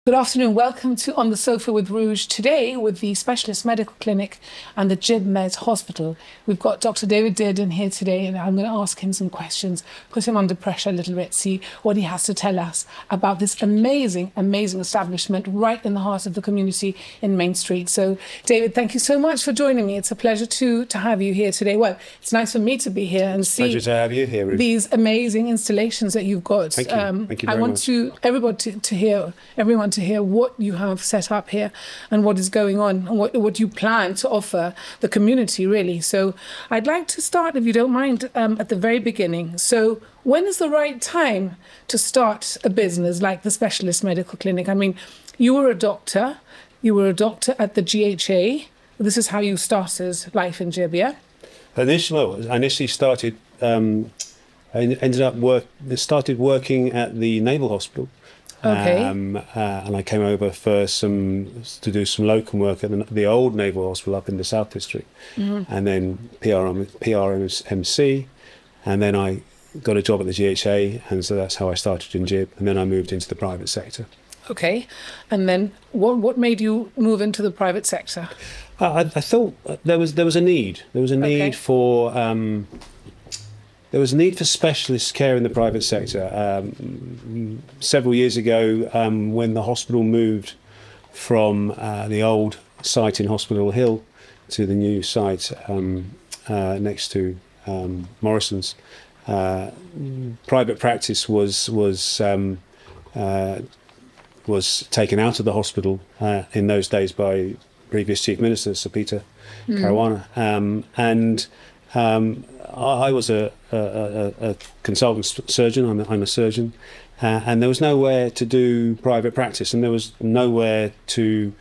Good afternoon. Welcome to On the Sofa with Rouge. Today, with the Specialist Medical Clinic and the GibMed Hospital, we've got Dr. David Dearden here today, and I'm going to ask him some questions, put him under pressure a little bit, see what he has to tell us about this amazing, amazing establishment right in the heart of the community in Main Street. So, David, thank you so much for joining me. It's a pleasure to have you here today. Well, it's nice for me to be here and see pleasure to have you here, Ruth. These amazing installations that you've got. Thank you. Thank you very I want much. everyone to hear what you have set up here and what is going on and what you plan to offer the community, really. So I'd like to start, if you don't mind, at the very beginning. So when is the right time to start a business like the Specialist Medical Clinic? I mean, you were a doctor at the GHA. This is how you started life in Gib, yeah? I initially started, started working at the Naval Hospital. Okay. And I came over to do some locum work at the old Naval Hospital up in the South District, and then PRMC, and then I got a job at the GHA, and so that's how I started in Gib, and then I moved into the private sector. Okay, and then what made you move into the private sector? I thought there was a need. There was a need for. There was a need for specialist care in the private sector. Several years ago, when the hospital moved from the old site in Hospital Hill to the new site next to Morrison's, private practice was taken out of the hospital in those days by previous Chief Minister Sir Peter Caruana, and I was a consultant surgeon. I'm a surgeon, and there was nowhere to do private practice, and there was nowhere to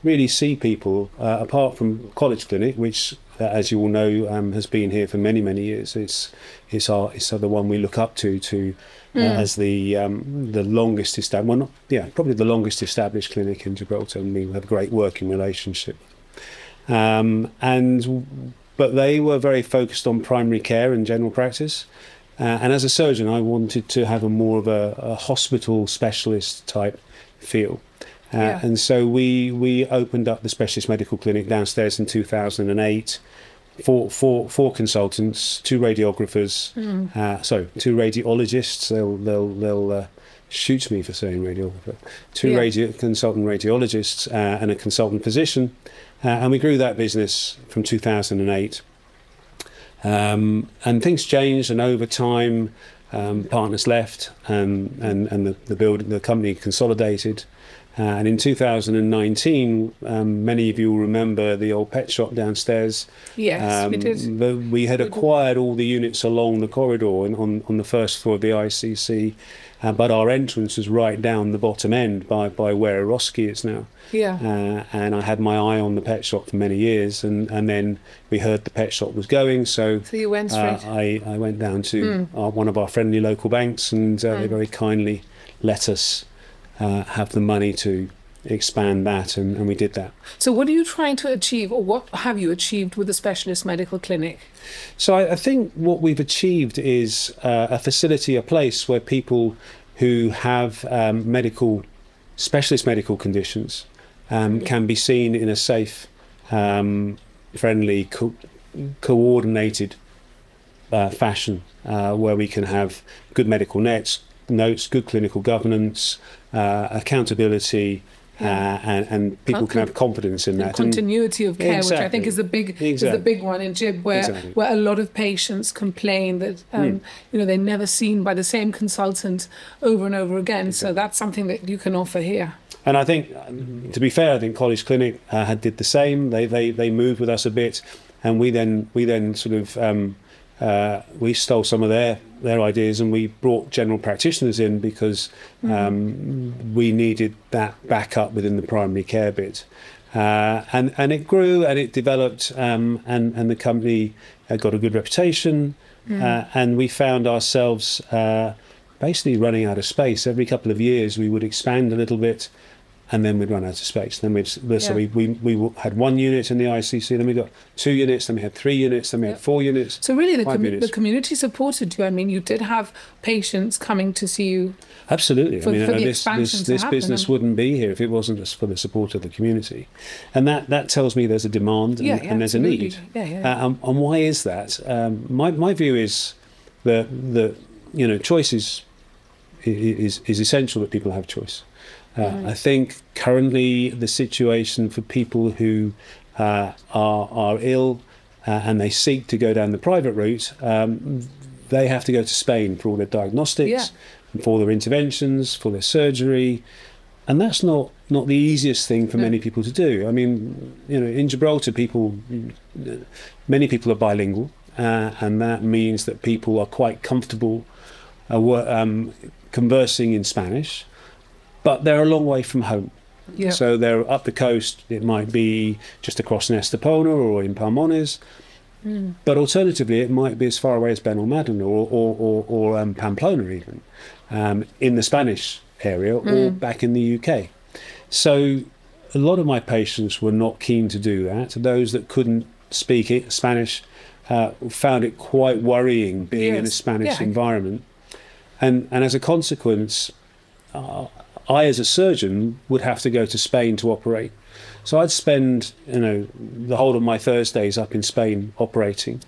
really see people apart from College Clinic, which, as you all know, has been here for many years. It's the one we look up to as the longest established, probably the longest established clinic in Gibraltar, and we have a great working relationship. But they were very focused on primary care and general practice. And as a surgeon, I wanted to have more of a hospital specialist type feel. And so we opened up the Specialist Medical Clinic downstairs in 2008. Four consultants, two radiographers, two radiologists. They'll shoot me for saying radiographer. Two consultant radiologists and a consultant physician. And we grew that business from 2008. And things changed, and over time, partners left, and the company consolidated. And in 2019, many of you will remember the old pet shop downstairs. Yes, we did. We had acquired all the units along the corridor on the first floor of the ICC, but our entrance was right down the bottom end by where Eroski is now. Yeah. And I had my eye on the pet shop for many years, and then we heard the pet shop was going, so you went straight. I went down to one of our friendly local banks, and they very kindly let us have the money to expand that, and we did that. So what are you trying to achieve, or what have you achieved with the Specialist Medical Clinic? So I think what we've achieved is a facility, a place where people who have specialist medical conditions can be seen in a safe, friendly, coordinated fashion, where we can have good medical nets, notes, good clinical governance, accountability, and people can have confidence in that. Continuity of care, Exactly. which I think is the big one in GIB, where a lot of patients complain that they're never seen by the same consultant over and over again. So that's something that you can offer here. And I think, to be fair, I think College Clinic did the same. They moved with us a bit, and we then sort of we stole some of their ideas, and we brought general practitioners in because we needed that backup within the primary care bit, and it grew and it developed, and the company got a good reputation, and we found ourselves basically running out of space. Every couple of years we would expand a little bit, and then we'd run out of space. Then so we had 1 unit in the ICC, then we got 2 units, then we had 3 units, then we had 4 units. So really the community supported you. I mean, you did have patients coming to see you. Absolutely. This business wouldn't be here if it wasn't for the support of the community. And that tells me there's a demand and there's a need. And why is that? My view is that choice is essential, that people have choice. I think currently the situation for people who are ill and they seek to go down the private route, they have to go to Spain for all their diagnostics, for their interventions, for their surgery, and that's not the easiest thing for many people to do. I mean, in Gibraltar, many people are bilingual, and that means that people are quite comfortable conversing in Spanish. But they're a long way from home. Yeah. So they're up the coast. It might be just across in Estepona or in Palmones. But alternatively, it might be as far away as Benalmádena or Pamplona even, in the Spanish area or back in the UK. So a lot of my patients were not keen to do that. Those that couldn't speak Spanish found it quite worrying being in a Spanish environment. And as a consequence, I, as a surgeon, would have to go to Spain to operate. So I'd spend, the whole of my Thursdays up in Spain operating,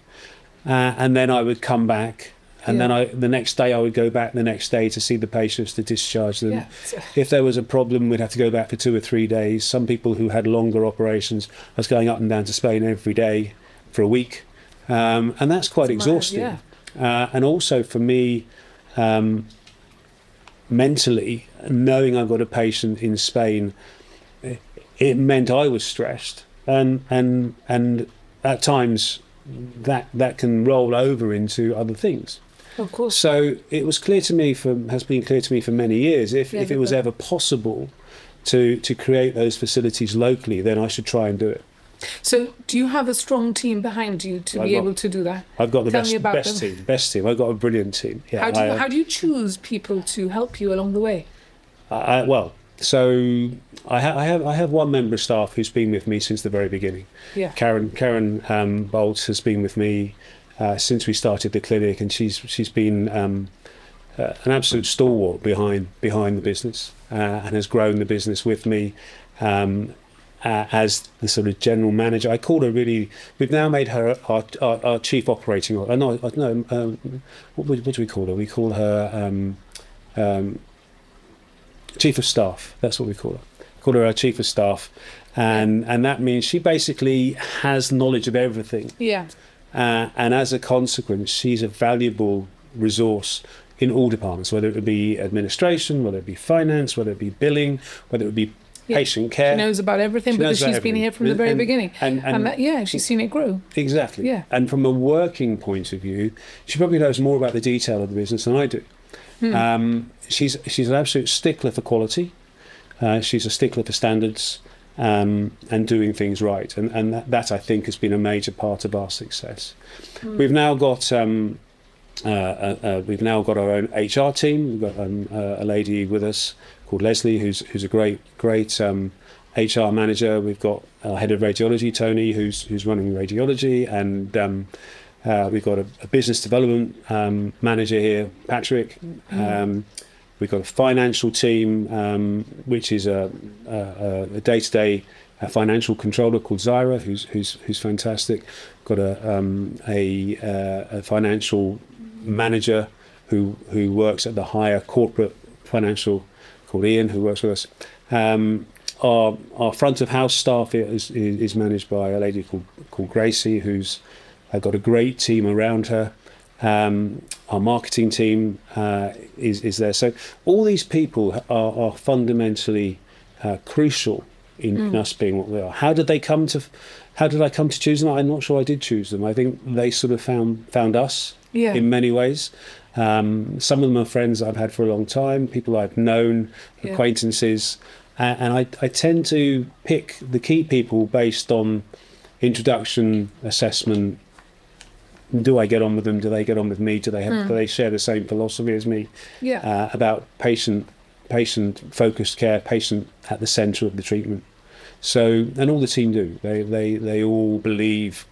and then I would come back, and then the next day I would go back the next day to see the patients, to discharge them. Yeah. If there was a problem, we'd have to go back for 2 or 3 days. Some people who had longer operations, I was going up and down to Spain every day for a week, and that's quite exhausting. And also for me, mentally, knowing I've got a patient in Spain, it meant I was stressed, and at times that can roll over into other things. Of course. So it was clear to me has been clear to me for many years, if it was ever possible to create those facilities locally, then I should try and do it. So do you have a strong team behind you to be able to do that? I've got the best team. I've got a brilliant team. Yeah, how do you choose people to help you along the way? So I have one member of staff who's been with me since the very beginning. Yeah. Karen Bolt has been with me since we started the clinic, and she's been an absolute stalwart behind the business, and has grown the business with me. As the sort of general manager, I call her really. We've now made her our chief operating. What do we call her? We call her chief of staff. That's what we call her. Call her our chief of staff, and that means she basically has knowledge of everything. Yeah. And as a consequence, she's a valuable resource in all departments, whether it be administration, whether it be finance, whether it be billing, whether it be patient care. She knows about everything because she's been here from the very beginning. And she's seen it grow. Exactly. Yeah. And from a working point of view, she probably knows more about the detail of the business than I do. She's an absolute stickler for quality. She's a stickler for standards, and doing things right. And that I think has been a major part of our success. We've now got our own HR team. We've got a lady with us called Leslie, who's a great HR manager. We've got our head of radiology, Tony, who's running radiology, and we've got a business development manager here, Patrick. We've got a financial team, which is a day-to-day financial controller called Zaira, who's fantastic. Got a financial manager who works at the higher corporate financial, called Ian, who works with us. Our front of house staff is managed by a lady called Gracie, who's got a great team around her. Our marketing team is there. So all these people are fundamentally crucial in us being what we are. How did I come to choose them? I'm not sure I did choose them. I think they sort of found us in many ways. Some of them are friends I've had for a long time, people I've known, acquaintances, and I tend to pick the key people based on introduction, assessment. Do I get on with them? Do they get on with me? Do they share the same philosophy as me? About patient focused care, patient at the centre of the treatment. So, and all the team do. They all believe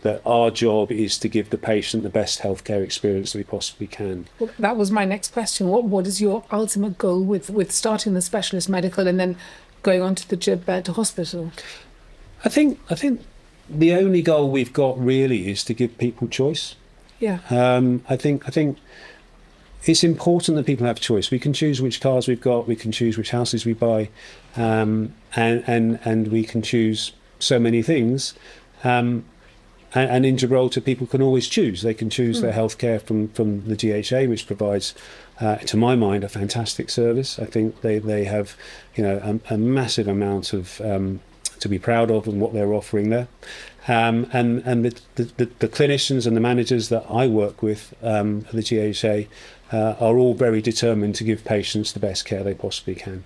that our job is to give the patient the best healthcare experience that we possibly can. Well, that was my next question. What is your ultimate goal with starting the specialist medical and then going on to the GibMed Hospital? I think the only goal we've got really is to give people choice. I think it's important that people have choice. We can choose which cars we've got, we can choose which houses we buy, and we can choose so many things. And in Gibraltar, people can always choose. They can choose their healthcare from the GHA, which provides, to my mind, a fantastic service. I think they have, a massive amount of to be proud of and what they're offering there. And the clinicians and the managers that I work with at the GHA are all very determined to give patients the best care they possibly can.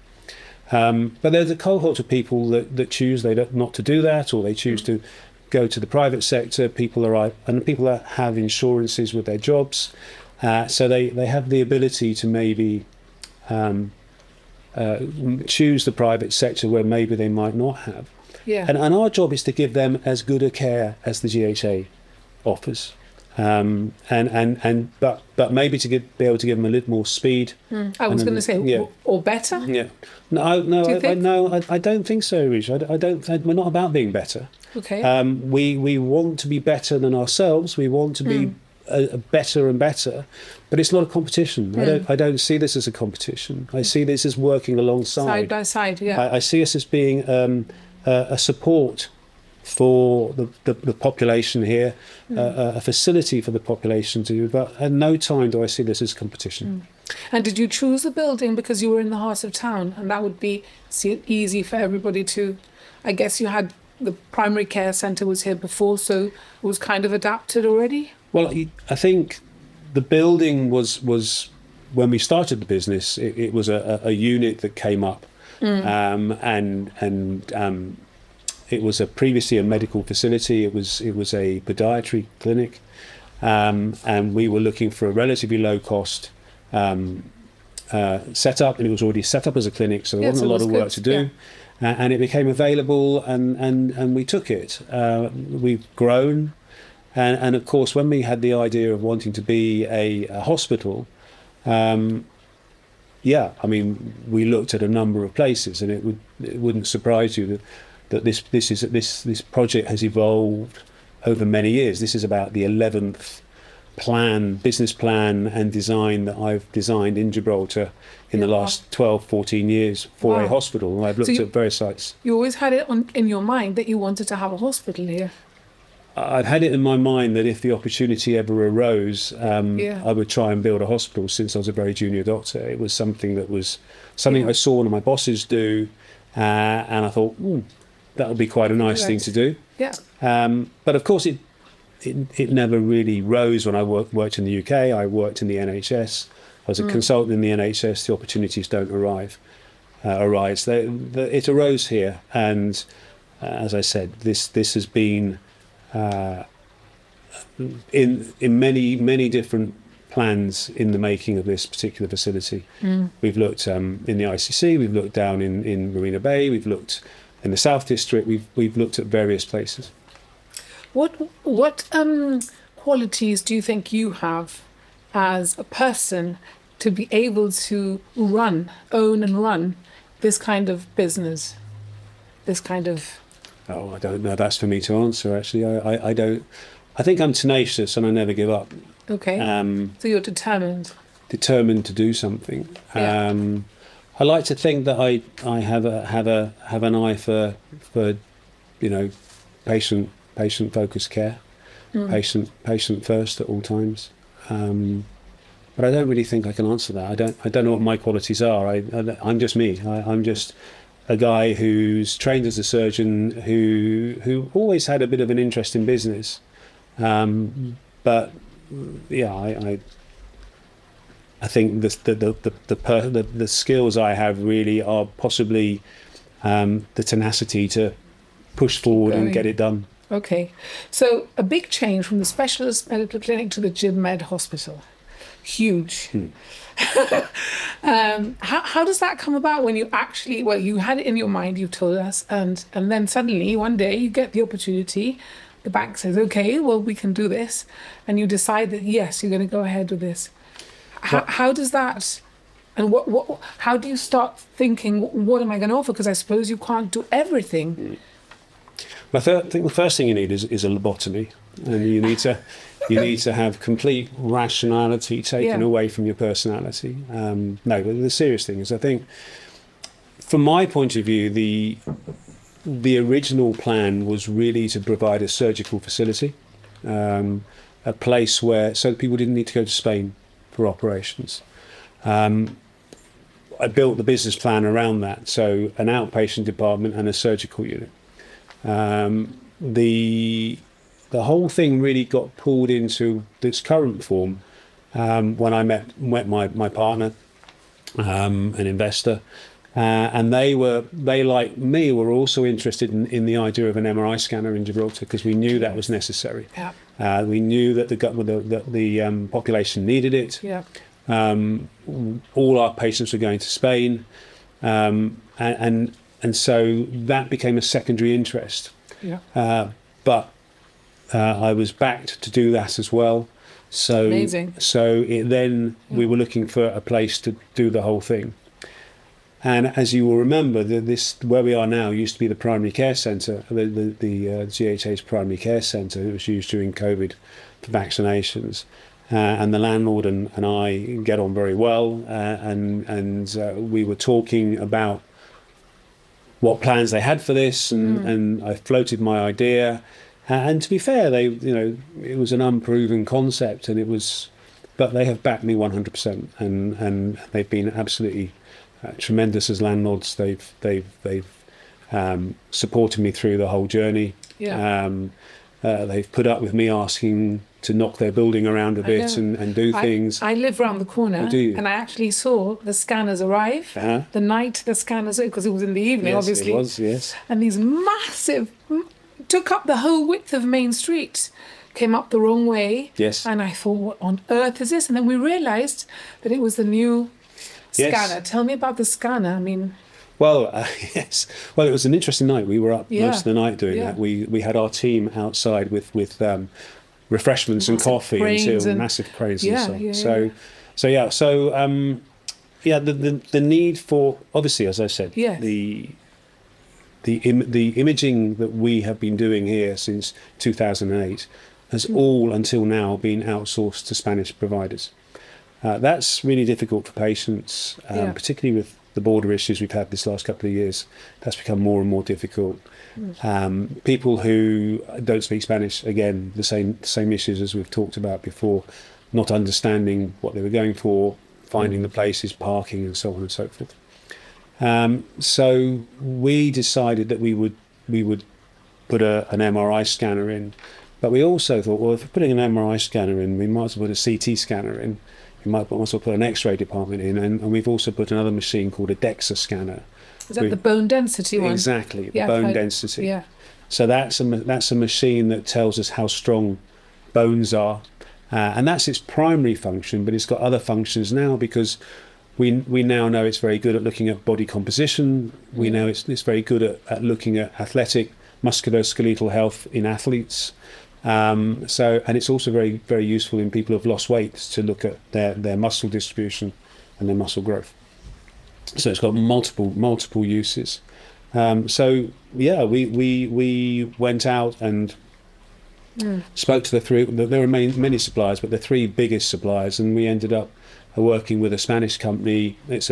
But there's a cohort of people that choose not to do that, or they choose to go to the private sector. People that have insurances with their jobs, so they have the ability to maybe choose the private sector where maybe they might not have. And our job is to give them as good a care as the GHA offers, but maybe to be able to give them a little more speed. I was going to say, or better. I don't think so, Rouge. We're not about being better. Okay. We want to be better than ourselves. We want to be better and better, but it's not a competition. I don't see this as a competition. I see this as working alongside, side by side. I see us as being a support for the population here, a facility for the population to. But at no time do I see this as competition. And did you choose the building because you were in the heart of town, and that would be easy for everybody to? I guess you had the primary care centre was here before, so it was kind of adapted already. Well, I think the building was when we started the business. It was a unit that came up, and it was previously a medical facility. It was a podiatry clinic, and we were looking for a relatively low cost setup, and it was already set up as a clinic, so there wasn't a lot of work to do. And it became available, and we took it. We've grown, and of course, when we had the idea of wanting to be a hospital, we looked at a number of places, and it wouldn't surprise you that this project has evolved over many years. This is about the 11th business plan and design that I've designed in Gibraltar in the last 12, 14 years for a hospital. I've looked at various sites. You always had it in your mind that you wanted to have a hospital here? I've had it in my mind that if the opportunity ever arose, I would try and build a hospital since I was a very junior doctor. It was something I saw one of my bosses do, and I thought, that would be quite a nice thing to do. But of course, it never really rose when I worked in the UK. I worked in the NHS. I was a consultant in the NHS. The opportunities don't arise. It arose here, and as I said, this has been in many different plans in the making of this particular facility. We've looked in the ICC. We've looked down in Marina Bay. We've looked in the South District. We've looked at various places. What qualities do you think you have as a person to be able to own and run this kind of business? Oh, I don't know. That's for me to answer, actually. I don't. I think I'm tenacious and I never give up. Okay. So you're determined. determined to do something. Yeah. I like to think that I have an eye for patient focused care, patient first at all times. But I don't really think I can answer that. I don't know what my qualities are. I'm just me. I'm just a guy who's trained as a surgeon, who always had a bit of an interest in business. But yeah, I think the skills I have really are possibly the tenacity to push forward and get it done. Okay, so a big change from the specialist medical clinic to the GibMed Hospital. Huge. How does that come about when you actually, well, you had it in your mind, you told us, and then suddenly one day you get the opportunity, the bank says, okay, well, we can do this, and you decide that, yes, you're going to go ahead with this. How does that, and how do you start thinking, what am I going to offer? Because I suppose you can't do everything. I think the first thing you need is a lobotomy, and you need to have complete rationality taken away from your personality. No, but the serious thing is, I think, from my point of view, the original plan was really to provide a surgical facility, a place where so that people didn't need to go to Spain for operations. I built the business plan around that, so an outpatient department and a surgical unit. The whole thing really got pulled into its current form when I met my partner, an investor, and they like me were also interested in the idea of an MRI scanner in Gibraltar, because we knew that was necessary. Yeah. We knew that the population needed it. Yeah. All our patients were going to Spain, and so that became a secondary interest. Yeah. But I was backed to do that as well. So amazing. So we were looking for a place to do the whole thing. And as you will remember, this where we are now used to be the primary care centre, the GHA's primary care centre. It was used during COVID for vaccinations. And the landlord and I get on very well, and we were talking about what plans they had for this, and I floated my idea. And to be fair, it was an unproven concept, but they have backed me 100%, and they've been absolutely tremendous as landlords. They've supported me through the whole journey. Yeah. They've put up with me asking to knock their building around a bit and do things. I live around the corner, and I actually saw the scanners arrive the night the scanners, because it was in the evening, yes, obviously. It was, yes. And these massive, took up the whole width of Main Street, came up the wrong way. Yes. And I thought, what on earth is this? And then we realised that it was the new scanner. Tell me about the scanner. I mean... Well, yes. Well, it was an interesting night. We were up most of the night doing that. We had our team outside with refreshments and coffee until massive cranes and so. The need for, obviously, as I said, the imaging that we have been doing here since 2008 has all until now been outsourced to Spanish providers. That's really difficult for patients, particularly with the border issues we've had this last couple of years. That's become more and more difficult. People who don't speak Spanish, again, the same issues as we've talked about before, not understanding what they were going for, finding the places, parking, and so on and so forth. So we decided that we would put an MRI scanner in, but we also thought, well, if we're putting an MRI scanner in, we might as well put a CT scanner in. We might also put an X-ray department in, and we've also put another machine called a DEXA scanner. Is that the bone density one? Exactly, the bone density. Yeah. So that's a machine that tells us how strong bones are, and that's its primary function. But it's got other functions now, because we now know it's very good at looking at body composition. We know it's very good at looking at athletic musculoskeletal health in athletes. And it's also very, very useful in people who've lost weight to look at their muscle distribution and their muscle growth. So it's got multiple uses. We went out and spoke to there were many suppliers, but the three biggest suppliers, and we ended up are working with a Spanish company. It's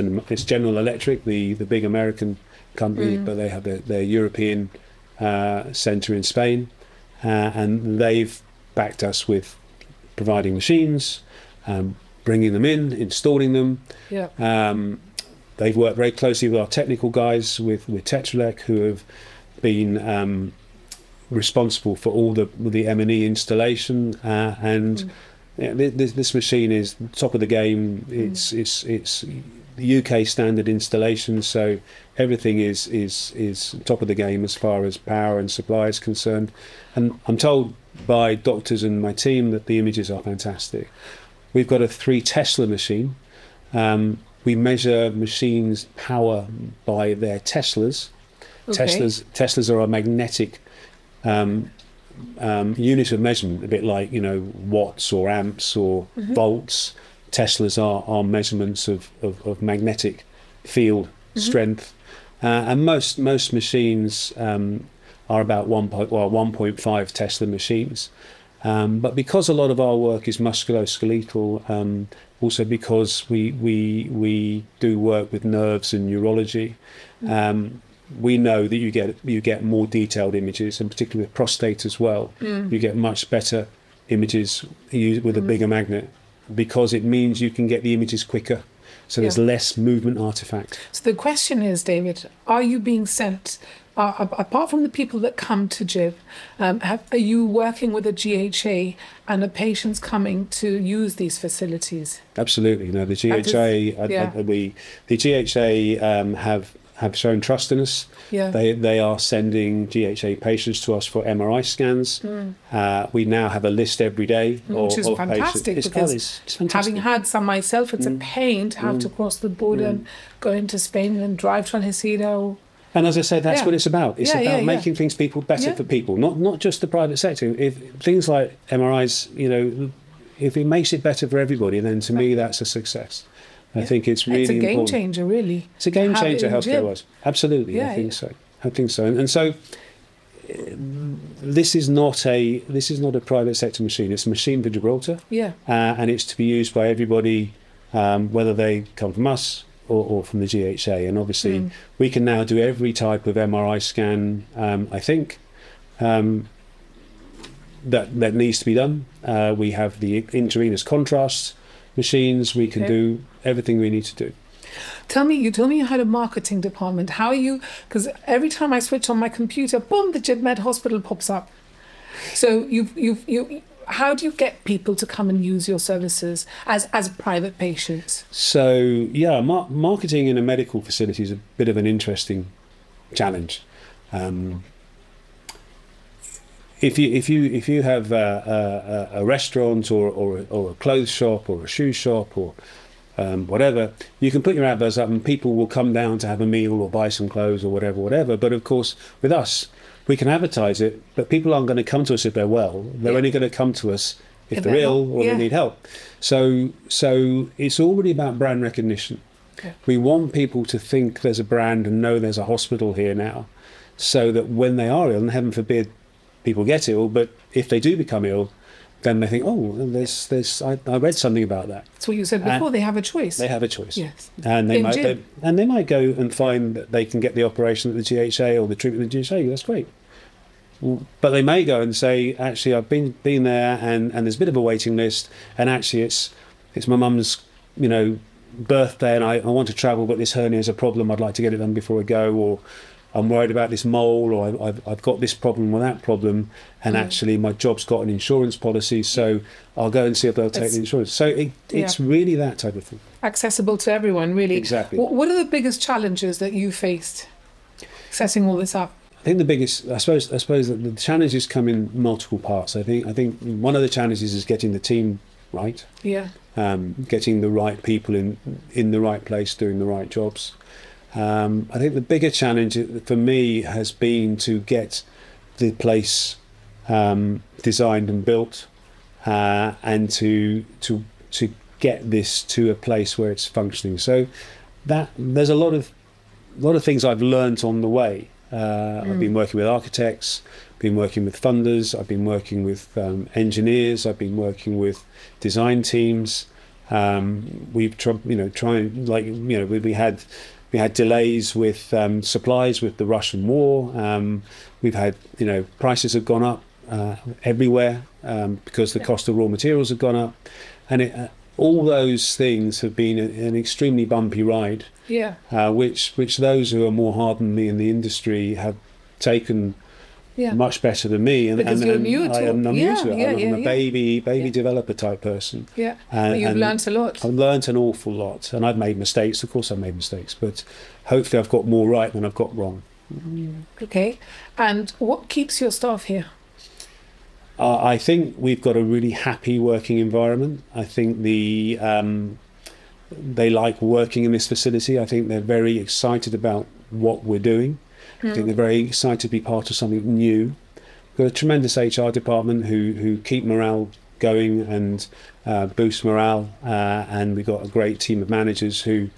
General Electric, the big American company, but they have their European centre in Spain, and they've backed us with providing machines, bringing them in, installing them. They've worked very closely with our technical guys, with Tetralec, who have been responsible for all the M&E installation, this machine is top of the game. It's the UK standard installation, so everything is top of the game as far as power and supply is concerned. And I'm told by doctors and my team that the images are fantastic. We've got a 3 Tesla machine. We measure machines' power by their Teslas. Okay. Teslas are a magnetic unit of measurement, a bit like, watts or amps or volts. Teslas are measurements of magnetic field strength, and most machines are about 1.5 Tesla machines. But because a lot of our work is musculoskeletal, also because we do work with nerves and neurology, we know that you get more detailed images, and particularly with prostate as well, you get much better images with a bigger magnet, because it means you can get the images quicker, so there's less movement artifact. So the question is, David, are you being sent, apart from the people that come to GIB, are you working with a GHA and are patients coming to use these facilities? Absolutely. No, the GHA have shown trust in us. They are sending GHA patients to us for MRI scans. We now have a list every day which is of fantastic, patients. because it's fantastic. Having had some myself, it's a pain to have to cross the border and go into Spain and drive to Algeciras. And as I said, that's what it's about. It's about making things better for people, not just the private sector. If things like MRIs, if it makes it better for everybody, then to me that's a success. I think it's really important. It's a game changer, really. It's a game changer healthcare-wise. Absolutely, I think so. And so this is not a private sector machine. It's a machine for Gibraltar. And it's to be used by everybody, whether they come from us or from the GHA. And obviously, we can now do every type of MRI scan. I think that needs to be done. We have the intravenous contrast machines. We can do everything we need to do. You told me you had a marketing department. How are you? Because every time I switch on my computer, boom, the GibMed Hospital pops up. So how do you get people to come and use your services as private patients? So marketing in a medical facility is a bit of an interesting challenge. If you have a restaurant or a clothes shop or a shoe shop or whatever, you can put your adverts up and people will come down to have a meal or buy some clothes or whatever. But of course, with us, we can advertise it, but people aren't going to come to us if they're well. They're only going to come to us if they're ill or they need help. So it's all really about brand recognition. We want people to think there's a brand and know there's a hospital here now, so that when they are ill, and heaven forbid people get ill, but if they do become ill, then they think, I read something about that. That's what you said before. They have a choice. They have a choice. Yes. And they might go and find that they can get the operation at the GHA or the treatment at the GHA. That's great. But they may go and say, actually, I've been there, and there's a bit of a waiting list, and actually it's my mum's, birthday, and I want to travel, but this hernia is a problem. I'd like to get it done before I go, or I'm worried about this mole, or I've got this problem or that problem, and actually my job's got an insurance policy, so I'll go and see if they'll take the insurance. So it's really that type of thing. Accessible to everyone, really. Exactly. What are the biggest challenges that you faced setting all this up? I think the biggest, I suppose that the challenges come in multiple parts. I think one of the challenges is getting the team right. Getting the right people in the right place, doing the right jobs. I think the bigger challenge for me has been to get the place designed and built, and to get this to a place where it's functioning. So that there's a lot of things I've learnt on the way. I've been working with architects, been working with funders, I've been working with engineers, I've been working with design teams, We've trying like we had delays with supplies with the Russian war. We've had prices have gone up everywhere because the cost of raw materials have gone up, and all those things have been an extremely bumpy ride. Yeah. Which those who are more hardened than me in the industry have taken much better than me, and you're new to it. I'm new to it. I'm a baby developer type person. Yeah, but you've learnt a lot. I've learnt an awful lot, and I've made mistakes. Of course, I've made mistakes, but hopefully, I've got more right than I've got wrong. Okay, and what keeps your staff here? I think we've got a really happy working environment. I think they like working in this facility. I think they're very excited about what we're doing. I think they're very excited to be part of something new. We've got a tremendous HR department who keep morale going and boost morale, and we've got a great team of managers who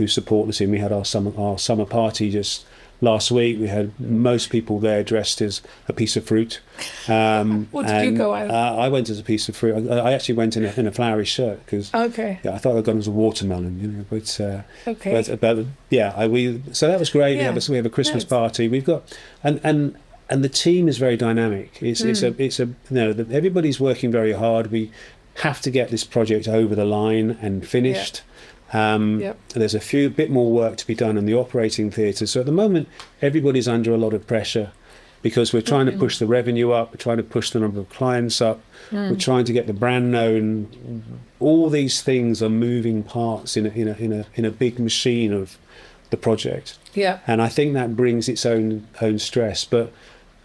support the team. We had our summer party just last week. We had most people there dressed as a piece of fruit. What did you go as? I went as a piece of fruit. I actually went in a flowery shirt because I thought I'd gone as a watermelon, But so that was great. Yeah. We have a Christmas party. We've got and the team is very dynamic. Everybody's working very hard. We have to get this project over the line and finished. There's a bit more work to be done in the operating theatre. So at the moment, everybody's under a lot of pressure because we're trying to push the revenue up, we're trying to push the number of clients up, we're trying to get the brand known. All these things are moving parts in a big machine of the project. Yeah. And I think that brings its own stress. But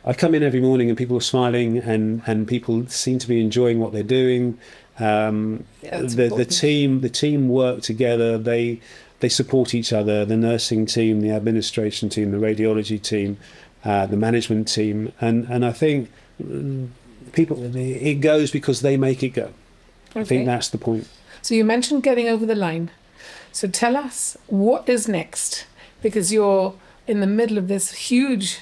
I come in every morning and people are smiling and people seem to be enjoying what they're doing. The team work together. They support each other. The nursing team, the administration team, the radiology team, the management team, and I think it goes because they make it go. Okay. I think that's the point. So you mentioned getting over the line. So tell us what is next, because you're in the middle of this huge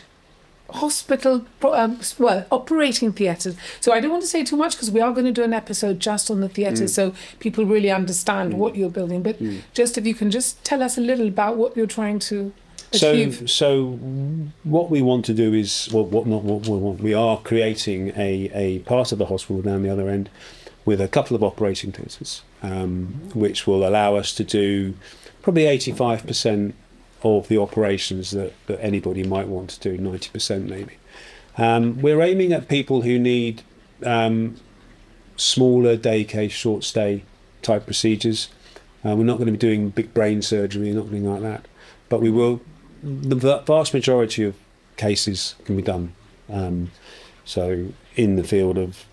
hospital, operating theatres. So I don't want to say too much because we are going to do an episode just on the theatres so people really understand what you're building. But just if you can just tell us a little about what you're trying to achieve. So what we want to do is, we are creating a part of the hospital down the other end with a couple of operating theatres, which will allow us to do probably 85% of the operations that anybody might want to do, 90% maybe. We're aiming at people who need smaller day case, short stay type procedures. We're not going to be doing big brain surgery, nothing like that. But we will. The vast majority of cases can be done. So in the field of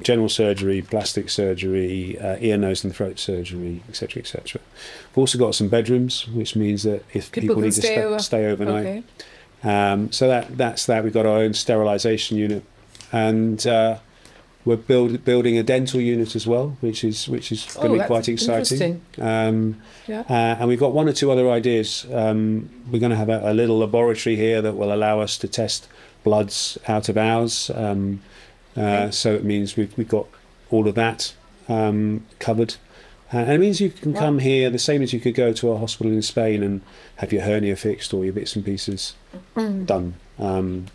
general surgery, plastic surgery, ear, nose and throat surgery, etc., etc. We've also got some bedrooms, which means that if people need to stay overnight. Okay. So that's that. We've got our own sterilisation unit, and we're building a dental unit as well, which is going to be quite exciting. And we've got one or two other ideas. We're going to have a little laboratory here that will allow us to test bloods out of ours. So it means we've got all of that covered. And it means you can come here the same as you could go to a hospital in Spain and have your hernia fixed or your bits and pieces done. And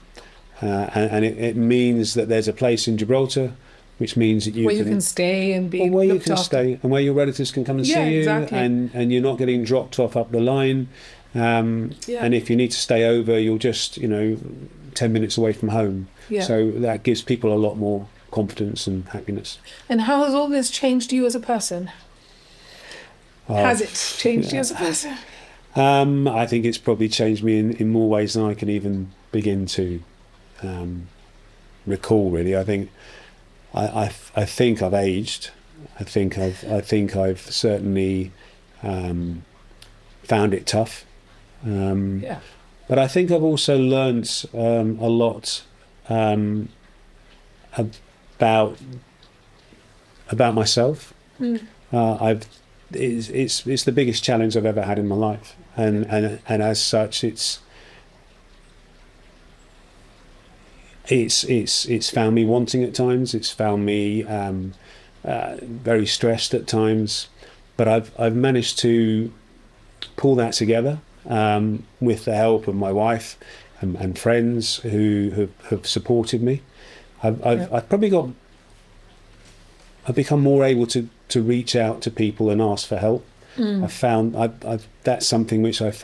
it means that there's a place in Gibraltar, which means that you can stay and be where you can stay and where your relatives can come and see you, and you're not getting dropped off up the line. And if you need to stay over, you're just 10 minutes away from home. So that gives people a lot more confidence and happiness. And how has all this changed you as a person? Has it changed you as a person? I think it's probably changed me in more ways than I can even begin to recall. Really, I think I think I've aged. I think I've certainly found it tough. But I think I've also learnt a lot about myself. It's the biggest challenge I've ever had in my life, and as such, it's found me wanting at times. It's found me very stressed at times. but I've managed to pull that together with the help of my wife and friends who have supported me. I've become more able to reach out to people and ask for help. I've found that's something which I've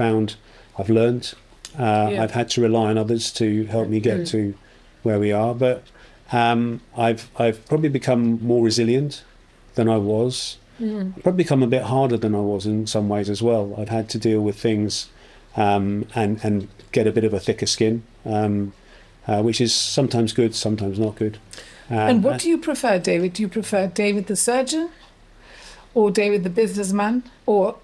learned. I've had to rely on others to help me get to where we are, but I've probably become more resilient than I was. I've probably become a bit harder than I was in some ways as well. I've had to deal with things and get a bit of a thicker skin, which is sometimes good, sometimes not good. And what do you prefer, David? Do you prefer David the surgeon or David the businessman? Or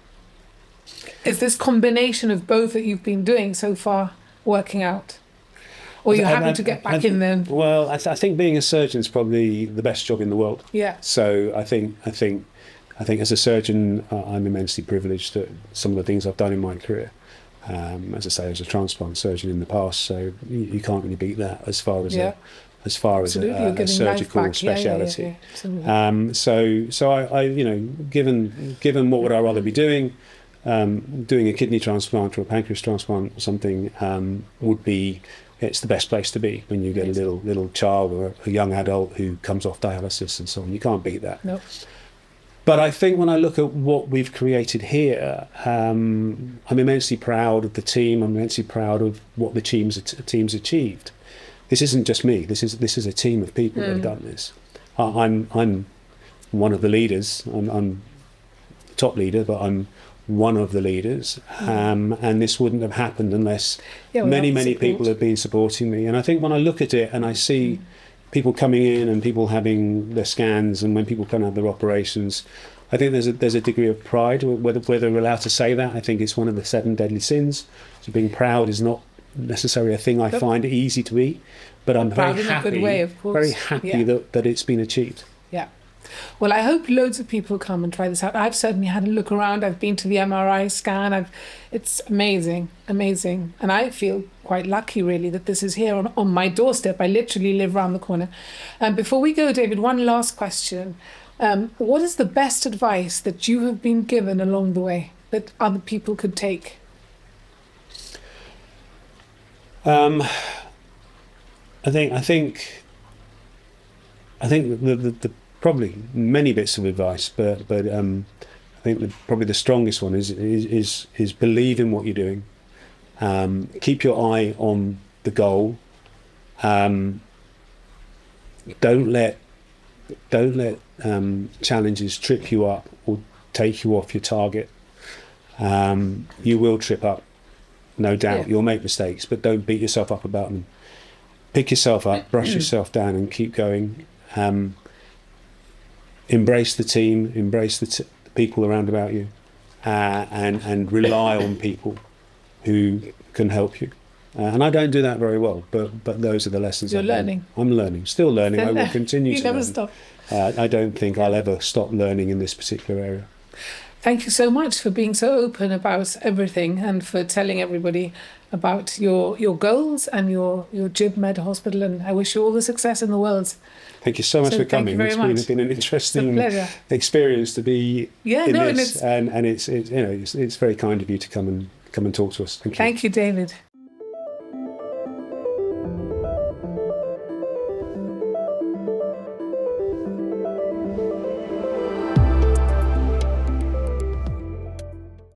is this combination of both that you've been doing so far working out? Or you're happy to get back in there? Well, I think being a surgeon is probably the best job in the world. Yeah. So I think as a surgeon, I'm immensely privileged at some of the things I've done in my career. As I say, as a transplant surgeon in the past, so you can't really beat that as far as a surgical speciality. So I given what would I rather be doing a kidney transplant or a pancreas transplant or something would be. It's the best place to be when you get a little child or a young adult who comes off dialysis and so on. You can't beat that. Nope. But I think when I look at what we've created here, I'm immensely proud of the team. I'm immensely proud of what the team's achieved. This isn't just me. This is a team of people that have done this. I'm one of the leaders. I'm the top leader, but I'm one of the leaders, and this wouldn't have happened unless many people have been supporting me. And I think when I look at it and I see people coming in and people having their scans, and when people come have their operations, I think there's a degree of pride. Whether we're allowed to say that, I think it's one of the 7 deadly sins. So being proud is not necessarily a thing I find easy to be, but I'm very happy, in a good way, of course. Very happy that it's been achieved. Yeah. Well, I hope loads of people come and try this out. I've certainly had a look around. I've been to the MRI scan. It's amazing. And I feel quite lucky, really, that this is here on my doorstep. I literally live around the corner. Before we go, David, one last question. What is the best advice that you have been given along the way that other people could take? I think the probably many bits of advice, but I think probably the strongest one is believe in what you're doing. Keep your eye on the goal. Don't let challenges trip you up or take you off your target. You will trip up, no doubt. Yeah. You'll make mistakes, but don't beat yourself up about them. Pick yourself up, brush yourself down, and keep going. Embrace the team, embrace the people around about you, and rely on people who can help you. And I don't do that very well, but those are the lessons. You're learning. I'm learning, still learning. I will continue to learn. You never stop. I don't think I'll ever stop learning in this particular area. Thank you so much for being so open about everything and for telling everybody about your goals and your GibMed Hospital, and I wish you all the success in the world. Thank you so much for coming. It's been an interesting experience to be in this, and it's very kind of you to come and talk to us. Thank you. Thank you, David.